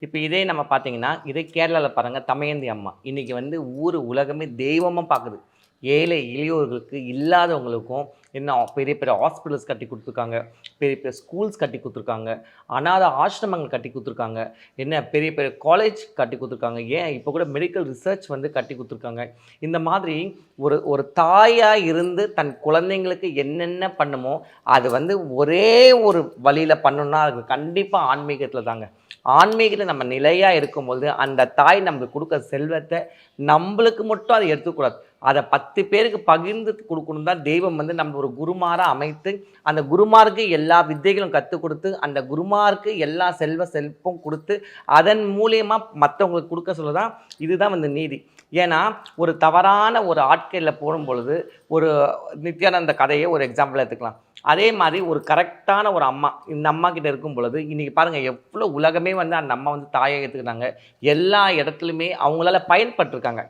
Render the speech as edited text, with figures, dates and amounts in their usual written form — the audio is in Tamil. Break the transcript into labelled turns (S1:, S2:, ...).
S1: இப்ப இதே நம்ம பார்த்தீங்கன்னா, இதே கேரளால பாருங்க தமயந்தி அம்மா. இன்னைக்கு வந்து உலகமே தெய்வமா பார்க்குது. ஏழை எளியோர்களுக்கு, இல்லாதவங்களுக்கும் என்ன பெரிய பெரிய ஹாஸ்பிட்டல்ஸ் கட்டி குடுத்துருக்காங்க. பெரிய பெரிய ஸ்கூல்ஸ் கட்டி குடுத்துருக்காங்க. அநாத ஆசிரமங்கள் கட்டி குடுத்துருக்காங்க. என்ன பெரிய பெரிய காலேஜ் கட்டி குடுத்துருக்காங்க. ஏன் இப்ப கூட மெடிக்கல் ரிசர்ச் வந்து கட்டி குடுத்துருக்காங்க. இந்த மாதிரி ஒரு ஒரு தாயா இருந்து தன் குழந்தைங்களுக்கு என்னென்ன பண்ணுமோ, அது வந்து ஒரே ஒரு வழியில பண்ணணும்னா, அது கண்டிப்பா ஆன்மீகத்தில தாங்க. ஆன்மீகத்தில நம்ம நிலையா இருக்கும்பொழுது, அந்த தாய் நமக்கு குடுக்குற செல்வத்த நம்பளுக்கு மட்டும் அத எடுத்துக்கக்கூடாது. அத 10 பேருக்கு பகிர்ந்து குடுக்கணும் தான் தெய்வம் வந்து நம்மள ஒரு குருமாரா அமைத்து, அந்த குருமாருக்கு எல்லா வித்தைகளும் கத்துக் குடுத்து, அந்த குருமாருக்கு எல்லா செல்வம் குடுத்து, அதன் மூலியமா மத்தவங்களுக்கு குடுக்க சொல்ல தான் இதுதான் வந்து நீதி. ஏன்னா, ஒரு தவறான ஒரு ஆட்கள்ல போடும்பொழுது, ஒரு நித்யானந்த கதைய ஒரு எக்ஸாம்பிளா எடுத்துக்கலாம். அதே மாரி ஒரு கரெக்ட்டான ஒரு அம்மா, இந்த அம்மா கிட்ட இருக்கும் பொழுது, இன்னைக்கு பாருங்க எவ்ளோ உலகமே வந்து அந்த அம்மா வந்து தாயா ஏத்துக்கிட்டாங்க. எல்லா இடத்துலயுமே அவங்களால பயன்பட்டுருக்காங்க.